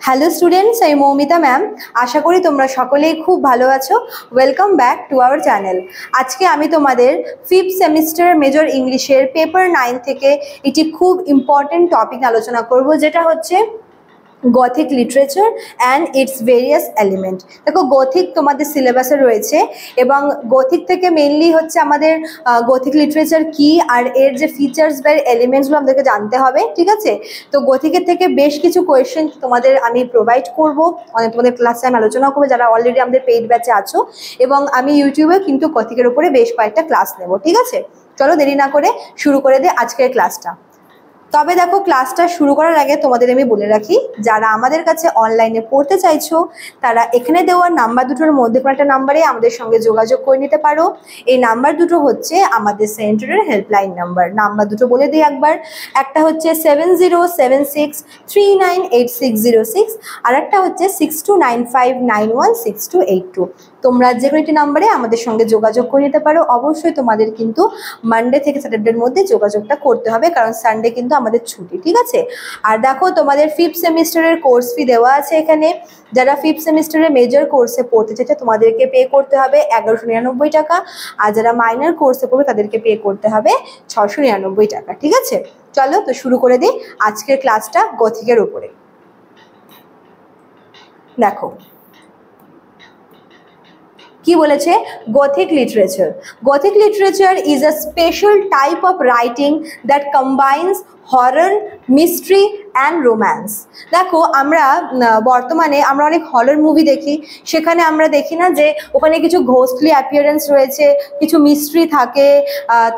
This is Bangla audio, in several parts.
হ্যালো স্টুডেন্টস, আমি মৌমিতা ম্যাম। আশা করি তোমরা সকলেই খুব ভালো আছো। Welcome back to our channel. আজকে আমি তোমাদের 5th সেমিস্টার মেজর ইংলিশের পেপার 9 থেকে একটি খুব ইম্পর্টেন্ট টপিক আলোচনা করব, যেটা হচ্ছে Gothic literature and it's various element. দেখো, গথিক তোমাদের সিলেবাসে রয়েছে এবং গথিক থেকে মেনলি হচ্ছে আমাদের গথিক লিটারেচার কি আর এর যে ফিচার্স বা এলিমেন্টসগুলো আমাদেরকে জানতে হবে, ঠিক আছে? তো গথিকের থেকে বেশ কিছু কোয়েশ্চেন তোমাদের আমি প্রোভাইড করবো, তোমাদের ক্লাসে আমি আলোচনা করবো যারা অলরেডি আমাদের পেইড ব্যাচে আছো, এবং আমি ইউটিউবে কিন্তু গথিকের উপরে বেশ কয়েকটা ক্লাস নেব, ঠিক আছে? চলো দেরি না করে শুরু করে দিই আজকের ক্লাসটা। তবে দেখো, ক্লাসটা শুরু করার আগে তোমাদের আমি বলে রাখি, যারা আমাদের কাছে অনলাইনে পড়তে চাইছো তারা এখানে দেওয়া নাম্বার দুটোর মধ্যে কোনো একটা নাম্বারে আমাদের সঙ্গে যোগাযোগ করে নিতে পারো। এই নাম্বার দুটো হচ্ছে আমাদের সেন্টারের হেল্পলাইন নাম্বার দুটো বলে দিই একবার। একটা হচ্ছে 7076398606, আর একটা হচ্ছে 6295916282। তোমরা যে কোনো একটি নাম্বারে আমাদের সঙ্গে যোগাযোগ করে নিতে পারো। অবশ্যই তোমাদের কিন্তু মানডে থেকে স্যাটারডের মধ্যে যোগাযোগটা করতে হবে, কারণ সানডে কিন্তু আমাদের ছুটি, ঠিক আছে? আর দেখো, তোমাদের 5th সেমিস্টারের কোর্স ফি দেওয়া আছে এখানে। যারা 5th সেমিস্টারের মেজর কোর্সে পড়তে চাইছে তোমাদেরকে পে করতে হবে 1199 টাকা, আর যারা মাইনর কোর্সে পড়বে তাদেরকে পে করতে হবে 699 টাকা, ঠিক আছে? চলো তো শুরু করে দিই আজকের ক্লাসটা গথিকের উপরে। দেখো কি বলেছে, Gothic literature. Gothic literature is a special type of writing that combines horror, mystery and romance. দেখো, আমরা বর্তমানে আমরা অনেক হরর মুভি দেখি, সেখানে আমরা দেখি না যে ওখানে কিছু ঘোস্টলি অ্যাপিয়ারেন্স রয়েছে, কিছু মিস্ট্রি থাকে,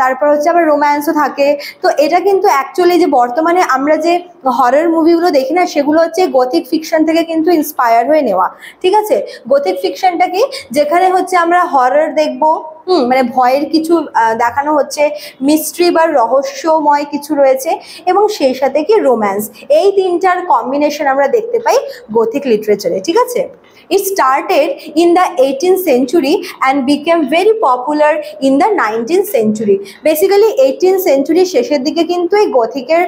তারপর হচ্ছে আবার রোম্যান্সও থাকে। তো এটা কিন্তু অ্যাকচুয়ালি যে বর্তমানে আমরা যে হরর মুভিগুলো দেখি না, সেগুলো হচ্ছে গথিক ফিকশন থেকে কিন্তু ইন্সপায়ার হয়ে নেওয়া, ঠিক আছে? গথিক ফিকশনটা কি, যেখানে হচ্ছে আমরা হরর দেখবো, মানে ভয়ের কিছু দেখানো হচ্ছে, মিস্ট্রি বা রহস্যময় কিছু রয়েছে, এবং সেই সাথে কি রোম্যান্স, এই তিনটার কম্বিনেশন আমরা দেখতে পাই গথিক লিটারেচারে, ঠিক আছে? It started in the 18th century and became very popular in the 19th century. Basically 18th century শেষের দিকে কিন্তু এই গথিকের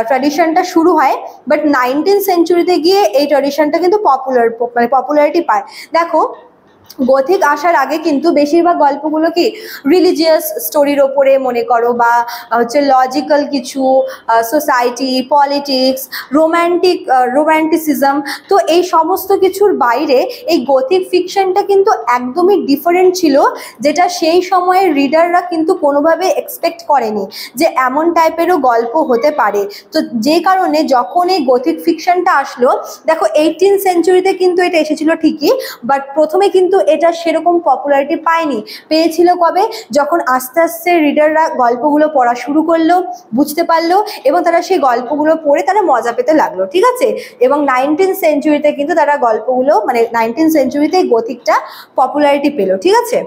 ট্র্যাডিশনটা শুরু হয়, বাট 19th সেঞ্চুরিতে গিয়ে এই ট্র্যাডিশনটা কিন্তু পপুলারিটি পায়। দেখো, গথিক আসার আগে কিন্তু বেশিরভাগ গল্পগুলো কি রিলিজিয়াস স্টোরির ওপরে মনে করো, বা হচ্ছে লজিক্যাল কিছু, সোসাইটি, পলিটিক্স, রোম্যান্টিসিজম। তো এই সমস্ত কিছুর বাইরে এই গথিক ফিকশনটা কিন্তু একদমই ডিফারেন্ট ছিল, যেটা সেই সময়ের রিডাররা কিন্তু কোনোভাবে এক্সপেক্ট করেনি যে এমন টাইপেরও গল্প হতে পারে। তো যে কারণে যখন এই গথিক ফিকশনটা আসলো, দেখো 18th সেঞ্চুরিতে কিন্তু এটা এসেছিল ঠিকই, বাট প্রথমে কিন্তু এটা সেরকম পপুলারিটি পায়নি। পেয়েছিল কবে, যখন আস্তে আস্তে রিডাররা গল্পগুলো পড়া শুরু করলো, বুঝতে পারলো, এবং তারা সেই গল্পগুলো পড়ে তারা মজা পেতে লাগলো, ঠিক আছে? এবং 19th সেঞ্চুরিতে কিন্তু তারা গল্পগুলো, মানে 19th সেঞ্চুরিতে গথিকটা পপুলারিটি পেল, ঠিক আছে?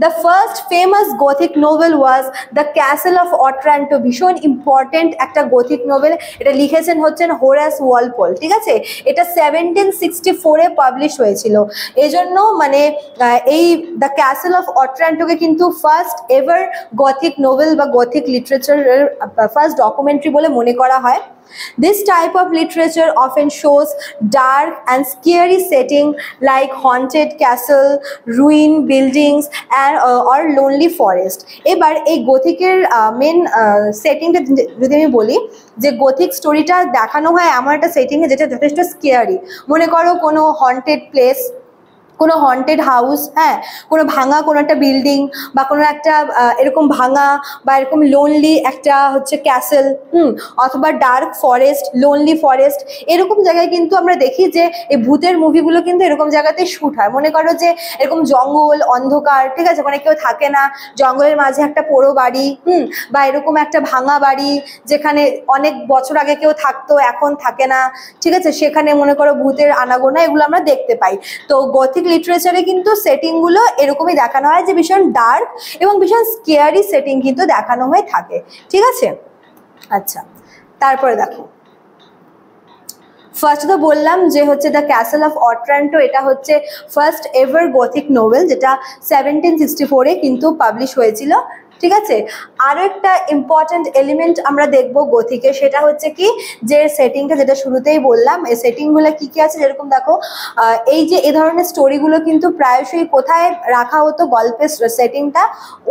The first famous Gothic novel was The Castle of Otranto. ভীষণ ইম্পর্টেন্ট একটা গথিক নোভেল, এটা লিখেছেন হচ্ছেন হোরাস ওয়ালপল, ঠিক আছে? এটা 1764-এ পাবলিশ হয়েছিল। এজন্য মানে এই দ্য ক্যাসেল অফ অট্রান্টোকে কিন্তু ফার্স্ট এভার গথিক নোভেল বা গথিক লিটারেচারের ফার্স্ট ডকুমেন্টারি বলে মনে করা হয়। This type of literature often shows dark and scary setting like haunted castle, ruined buildings and or lonely forest. এবার এই গথিকের মেন সেটিংটা যদি আমি বলি, যে গথিক স্টোরিটা দেখানো হয় এমন একটা সেটিংয়ে যেটা যথেষ্ট স্কেয়ারি। মনে করো কোনো হন্টেড প্লেস, কোনো হন্টেড হাউস, হ্যাঁ, কোনো ভাঙা কোনো একটা বিল্ডিং, বা কোনো একটা এরকম ভাঙা বা এরকম লোনলি একটা হচ্ছে ক্যাসেল, অথবা ডার্ক ফরেস্ট, লোনলি ফরেস্ট, এরকম জায়গায় কিন্তু আমরা দেখি যে এই ভূতের মুভিগুলো কিন্তু এরকম জায়গাতে শ্যুট হয়। মনে করো যে এরকম জঙ্গল, অন্ধকার, ঠিক আছে, ওখানে কেউ থাকে না, জঙ্গলের মাঝে একটা পোড়ো বাড়ি, বা এরকম একটা ভাঙা বাড়ি যেখানে অনেক বছর আগে কেউ থাকতো, এখন থাকে না, ঠিক আছে? সেখানে মনে করো ভূতের আনাগোনা, এগুলো আমরা দেখতে পাই। তো গথিক লিটারেচারে কিন্তু সেটিংগুলো এরকমই দেখানো হয়, যে ভীষণ ডার্ক এবং ভীষণ স্কেয়ারি সেটিং কিন্তু দেখানো হয়ে থাকে, ঠিক আছে? আচ্ছা, তারপরে দেখো, ফার্স্ট তো বললাম যে হচ্ছে দ্য ক্যাসেল অফ অট্রান্টো, এটা হচ্ছে ফার্স্ট এভার গথিক নোভেল, যেটা 1764-এ কিন্তু পাবলিশ হয়েছিল, ঠিক আছে। আরও একটা ইম্পর্ট্যান্ট এলিমেন্ট আমরা দেখবো গথিকে, সেটা হচ্ছে কি যে সেটিংটা, যেটা শুরুতেই বললাম, এই সেটিংগুলো কি কি আছে, যেরকম দেখো এই যে এই ধরনের স্টোরিগুলো কিন্তু প্রায়শই কোথায় রাখা হতো গল্পের সেটিংটা,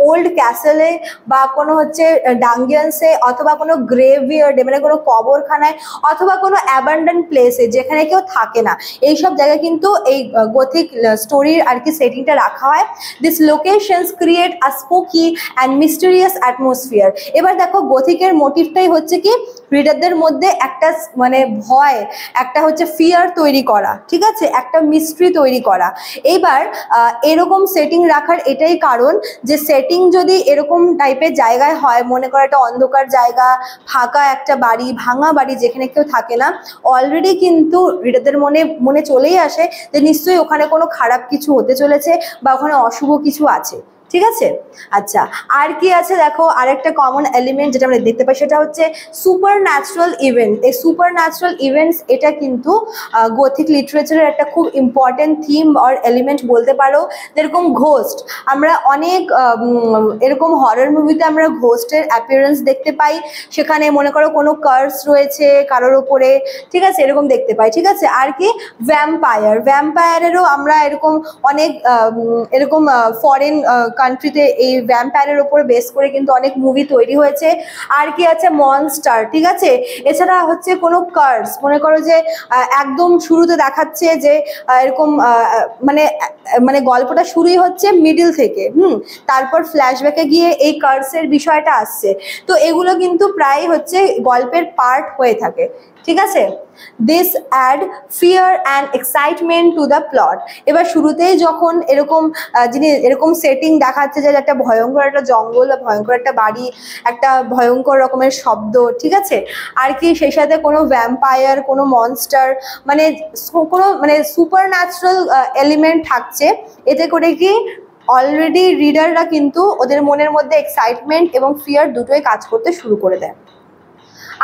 ওল্ড ক্যাসেলে বা কোনো হচ্ছে ডাঙ্গিয়ান্সে অথবা কোনো গ্রেভিয়ার্ডে মানে কোনো কবরখানায় অথবা কোনো অ্যাবান্ডেন্ট প্লেসে যেখানে কেউ থাকে না, এইসব জায়গায় কিন্তু এই গথিক স্টোরির আর কি সেটিংটা রাখা হয়। This locations create a spooky and mysterious atmosphere. এবার দেখো গথিকের মোটিভটাই হচ্ছে কি রিডারদের মধ্যে একটা মানে ভয়, একটা হচ্ছে ফিয়ার তৈরি করা, ঠিক আছে, একটা মিস্ট্রি তৈরি করা। এইবার এরকম সেটিং রাখার এটাই কারণ যে সেটিং যদি এরকম টাইপের জায়গায় হয়, মনে করো একটা অন্ধকার জায়গা, ফাঁকা একটা বাড়ি, ভাঙা বাড়ি যেখানে কেউ থাকে না, অলরেডি কিন্তু রিডারদের মনে চলেই আসে যে নিশ্চয়ই ওখানে কোনো খারাপ কিছু হতে চলেছে বা ওখানে অশুভ কিছু আছে, ঠিক আছে। আচ্ছা, আর কি আছে দেখো, আরেকটা কমন এলিমেন্ট যেটা আমরা দেখতে পাই সেটা হচ্ছে সুপার ন্যাচারাল ইভেন্ট। এই সুপার ন্যাচারাল ইভেন্টস এটা কিন্তু গথিক লিটারেচারের একটা খুব ইম্পর্টেন্ট থিম আর এলিমেন্ট বলতে পারো। যেরকম ঘোস্ট, আমরা অনেক এরকম হরর মুভিতে আমরা ঘোস্টের অ্যাপিয়ারেন্স দেখতে পাই, সেখানে মনে করো কোনো কার্স রয়েছে কারোর ওপরে, ঠিক আছে, এরকম দেখতে পাই, ঠিক আছে। আর কি ভ্যাম্পায়ারেরও আমরা এরকম অনেক এরকম ফরেন কান্ট্রিতে এই ভ্যাম্পায়ারের ওপর বেস করে কিন্তু অনেক মুভি তৈরি হয়েছে। আর কি আছে, মনস্টার, ঠিক আছে। এছাড়া হচ্ছে কোনো কার্স, মনে করো যে একদম শুরুতে দেখাচ্ছে যে এরকম মানে মানে গল্পটা শুরুই হচ্ছে মিডিল থেকে, তারপর ফ্ল্যাশব্যাকে গিয়ে এই কার্সের বিষয়টা আসছে। তো এগুলো কিন্তু প্রায় হচ্ছে গল্পের পার্ট হয়ে থাকে, ঠিক আছে। This add fear and excitement to the plot. এবার শুরুতেই যখন এরকম জিনিস এরকম সেটিং দেখাচ্ছে যে একটা ভয়ঙ্কর একটা জঙ্গল বা ভয়ঙ্কর একটা বাড়ি, একটা ভয়ঙ্কর রকমের শব্দ, ঠিক আছে, আর কি সেই সাথে কোনো ভ্যাম্পায়ার, কোনো মনস্টার, মানে কোনো মানে সুপার ন্যাচারাল এলিমেন্ট থাকছে, এতে করে কি অলরেডি রিডাররা কিন্তু ওদের মনের মধ্যে এক্সাইটমেন্ট এবং ফিয়ার দুটোই কাজ করতে শুরু করে দেয়।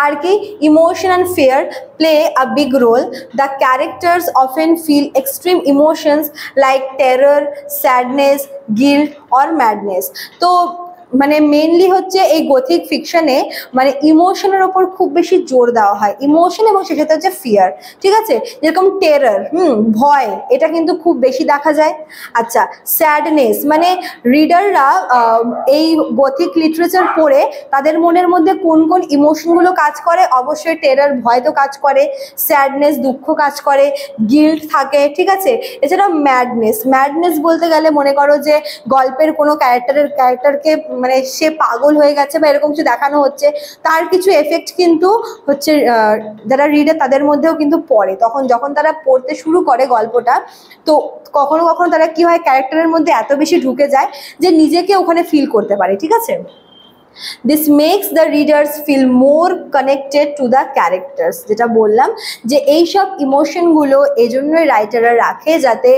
আর কি emotion and fear play a big role. The characters often feel extreme emotions like terror, sadness, guilt or madness. তো মানে মেনলি হচ্ছে এই গথিক ফিকশনে মানে ইমোশনের ওপর খুব বেশি জোর দেওয়া হয়, ইমোশন এবং সে সাথে হচ্ছে ফিয়ার, ঠিক আছে। যেরকম টেরর, ভয়, এটা কিন্তু খুব বেশি দেখা যায়। আচ্ছা, স্যাডনেস, মানে রিডাররা এই গথিক লিটারেচার পড়ে তাদের মনের মধ্যে কোন কোন ইমোশনগুলো কাজ করে, অবশ্যই টেরর, ভয় তো কাজ করে, স্যাডনেস, দুঃখ কাজ করে, গিল্ট থাকে, ঠিক আছে। এছাড়া ম্যাডনেস বলতে গেলে মনে করো যে গল্পের কোনো ক্যারেক্টারকে মানে সে পাগল হয়ে গেছে বা এরকম কিছু দেখানো হচ্ছে, তার কিছু এফেক্ট কিন্তু হচ্ছে যারা রিডার তাদের মধ্যেও কিন্তু পড়ে। তখন যখন তারা পড়তে শুরু করে গল্পটা, তো কখনো কখনো তারা কি হয় ক্যারেক্টারের মধ্যে এত বেশি ঢুকে যায় যে নিজেকে ওখানে ফিল করতে পারে, ঠিক আছে। This makes the readers feel more connected to the characters. যেটা বললাম যে এইসব ইমোশনগুলো এই জন্যই রাইটাররা রাখে যাতে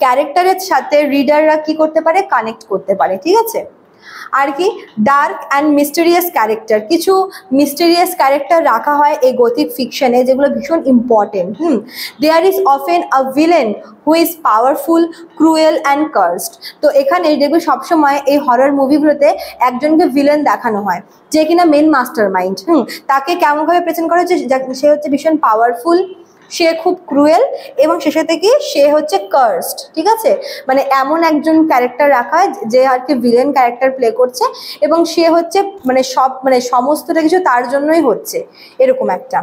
ক্যারেক্টারের সাথে রিডাররা কি করতে পারে, কানেক্ট করতে পারে, ঠিক আছে। আর কি ডার্ক অ্যান্ড মিস্টেরিয়াস ক্যারেক্টার, কিছু মিস্টেরিয়াস ক্যারেক্টার রাখা হয় এই গথিক ফিকশনে যেগুলো ভীষণ important. There is often a villain who is powerful, cruel and cursed. তো এখানে দেখবে সবসময় এই হরর মুভিগুলোতে একজনকে ভিলেন দেখানো হয় যে কিনা মেন মাস্টার মাইন্ড। তাকে কেমনভাবে প্রেজেন্ট করা হচ্ছে, সে হচ্ছে ভীষণ পাওয়ারফুল, সে খুব ক্রুয়েল এবং সে সাথে কি সে হচ্ছে কার্সড, ঠিক আছে। মানে এমন একজন ক্যারেক্টার রাখা হয় যে আর কি ভিলেন ক্যারেক্টার প্লে করছে এবং সে হচ্ছে মানে সমস্তটা কিছু তার জন্যই হচ্ছে, এরকম একটা।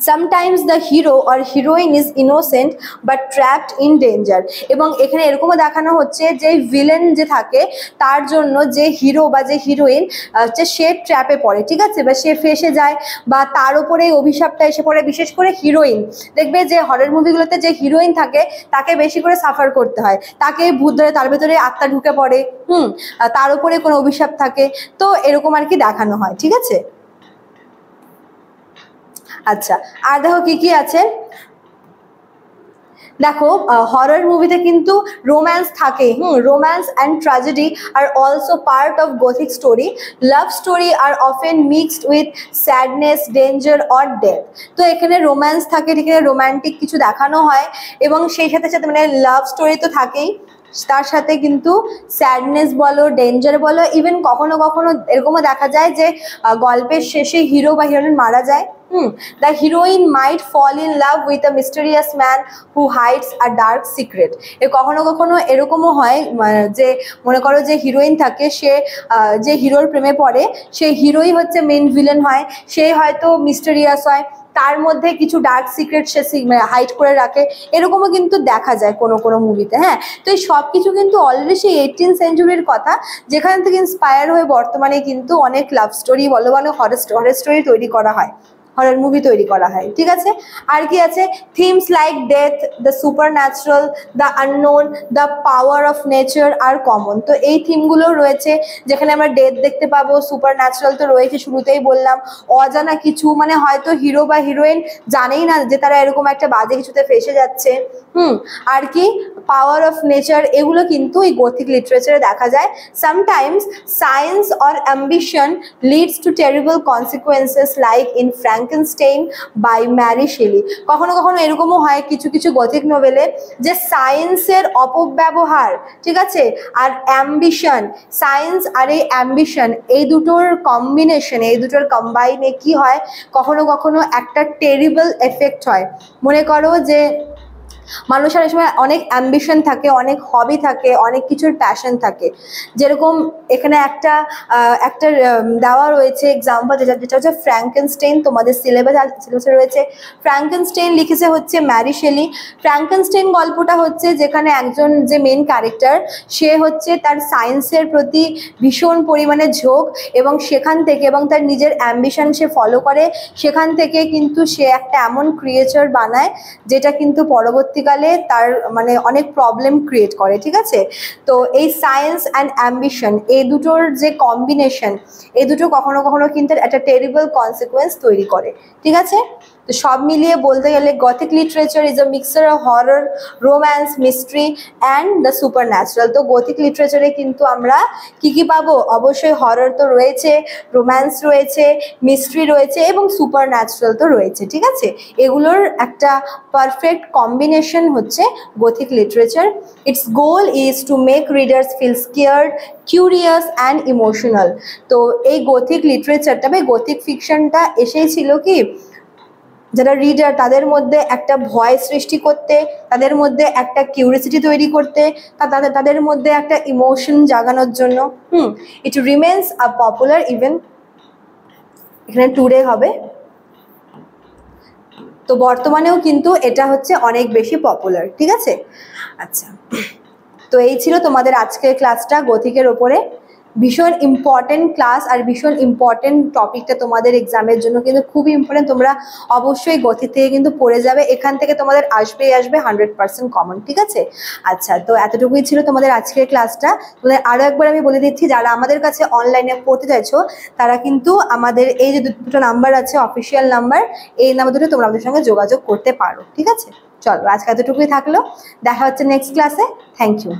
Sometimes the hero or heroine is innocent but trapped in danger। এবং এখানে এরকমও দেখানো হচ্ছে যে ভিলেন যে থাকে তার জন্য যে হিরো বা যে হিরোইন হচ্ছে সে ট্র্যাপে পড়ে, ঠিক আছে, বা সে ফেসে যায় বা তার উপরে অভিশাপটা এসে পড়ে। বিশেষ করে হিরোইন, দেখবে যে হরর মুভিগুলোতে যে হিরোইন থাকে তাকে বেশি করে সাফার করতে হয়, তাকে ভূত ধরে, তার ভেতরে আত্মা ঢুকে পড়ে, তার উপরে কোনো অভিশাপ থাকে, তো এরকম আর কি দেখানো হয়, ঠিক আছে। আচ্ছা, আর দেখো কি কি আছে, দেখো হরর মুভিতে কিন্তু রোম্যান্স থাকে, romance and tragedy are also part of Gothic story. Love story are often mixed with sadness, danger or death. তো এখানে রোম্যান্স থাকে, এখানে রোম্যান্টিক কিছু দেখানো হয় এবং সেই সাথে সাথে মানে লাভ স্টোরি তো থাকেই, তার সাথে কিন্তু স্যাডনেস বলো, ডেঞ্জার বলো, ইভেন কখনো কখনো এরকমও দেখা যায় যে গল্পের শেষে হিরো বা হিরোইন মারা যায়। The heroine might fall in love with a mysterious man who hides a dark secret. কখনো কখনো এরকমও হয় যে মনে করো যে হিরোইন থাকে, সে যে হিরোর প্রেমে পড়ে সেই হিরোই হচ্ছে মেন ভিলেন হয়, সে হয়তো মিস্টেরিয়াস হয়, তার মধ্যে কিছু ডার্ক সিক্রেট সে হাইড করে রাখে, এরকমও কিন্তু দেখা যায় কোনো কোনো মুভিতে। হ্যাঁ, তো এই সব কিছু কিন্তু অলরেডি সেই 18th সেঞ্চুরির কথা, যেখান থেকে ইন্সপায়ার হয়ে বর্তমানে কিন্তু অনেক লাভ স্টোরি বলো বলো হরর স্টোরি তৈরি করা হয়, হরর মুভি তৈরি করা হয়। ঠিক আছে, আর কি আছে? Themes like death, the supernatural, the unknown, the power of nature আর কমন। তো এই থিমগুলো রয়েছে, যেখানে আমরা ডেথ দেখতে পাবো, সুপার ন্যাচারাল তো রয়েছে, শুরুতেই বললাম, অজানা কিছু, মানে হয়তো হিরো বা হিরোইন জানেই না যে তারা এরকম একটা বাজে কিছুতে ফেসে যাচ্ছে। আর কি? পাওয়ার অফ নেচার, এগুলো কিন্তু এই গথিক লিটারেচারে দেখা যায়। Sometimes science or ambition leads to terrible consequences like in Frankenstein by Mary Shelley. কখনো কখনো এরকমও হয় কিছু কিছু গথিক নোভেলে যে সায়েন্সের অপব্যবহার, ঠিক আছে, আর অ্যাম্বিশন, সায়েন্স আর এই অ্যাম্বিশন, এই দুটোর কম্বিনেশন, এই দুটোর কম্বাইনে কি হয়, কখনো কখনো একটা টেরিবল এফেক্ট হয়। মনে করো যে মানুষের এই সময় অনেক অ্যাম্বিশন থাকে, অনেক হবি থাকে, অনেক কিছুর প্যাশন থাকে। যেরকম এখানে একটা দেওয়া রয়েছে এক্সাম্পল, যেটা হচ্ছে ফ্র্যাঙ্কেনস্টাইন, তোমাদের সিলেবাসে রয়েছে। ফ্র্যাঙ্কেনস্টাইন লিখেছে হচ্ছে ম্যারি শেলি। ফ্র্যাঙ্কেনস্টাইন গল্পটা হচ্ছে যেখানে একজন যে মেন ক্যারেক্টার, সে হচ্ছে তার সায়েন্সের প্রতি ভীষণ পরিমাণে ঝোঁক, এবং সেখান থেকে, এবং তার নিজের অ্যাম্বিশন সে ফলো করে, সেখান থেকে কিন্তু সে একটা এমন ক্রিয়েচার বানায় যেটা কিন্তু পরবর্তীকালে তার মানে অনেক প্রবলেম ক্রিয়েট করে। ঠিক আছে, তো এই সায়েন্স অ্যান্ড অ্যাম্বিশন, এই দুটোর যে কম্বিনেশন, এই দুটো কখনো কখনো কিন্তু একটা টেরিবল কনসিকুয়েন্স তৈরি করে। ঠিক আছে, তো সব মিলিয়ে বলতে গেলে Gothic literature is a mixture of horror, romance, mystery and the super natural. তো গথিক লিটারেচারে কিন্তু আমরা কি কি পাবো? অবশ্যই হরর তো রয়েছে, রোম্যান্স রয়েছে, মিস্ট্রি রয়েছে, এবং সুপার ন্যাচারাল তো রয়েছে। ঠিক আছে, এগুলোর একটা পারফেক্ট কম্বিনেশন হচ্ছে Gothic literature. Its goal is to make readers feel scared, curious and emotional. তো এই গথিক লিটারেচারটা বা গথিক ফিকশনটা এসেছিল কি, যারা রিডার তাদের মধ্যে একটা ভয় সৃষ্টি করতে, তাদের মধ্যে একটা কিউরিয়াসিটি তৈরি করতে, তাদের মধ্যে একটা ইমোশন জাগানোর জন্য। ইট রিমেন্স আ পপুলার ইভেন, এখানে টুডে হবে, তো বর্তমানেও কিন্তু এটা হচ্ছে অনেক বেশি পপুলার। ঠিক আছে, আচ্ছা, তো এই ছিল তোমাদের আজকের ক্লাসটা গথিকের ওপরে। ভীষণ ইম্পর্টেন্ট ক্লাস আর ভীষণ ইম্পর্টেন্ট টপিকটা তোমাদের এক্সামের জন্য কিন্তু খুবই ইম্পর্টেন্ট। তোমরা অবশ্যই গথিক থেকে কিন্তু পড়ে যাবে, এখান থেকে তোমাদের আসবে 100% কমন। ঠিক আছে, আচ্ছা, তো এতটুকুই ছিল তোমাদের আজকের ক্লাসটা। তোমাদের আরও একবার আমি বলে দিচ্ছি, যারা আমাদের কাছে অনলাইনে পড়তে চাইছো তারা কিন্তু আমাদের এই যে দুটো নাম্বার আছে, অফিসিয়াল নাম্বার, এই নাম্বার দুটো তোমরা আমাদের সঙ্গে যোগাযোগ করতে পারো। ঠিক আছে, চলো আজকে এতটুকুই থাকলো, দেখা হচ্ছে নেক্সট ক্লাসে। Thank you.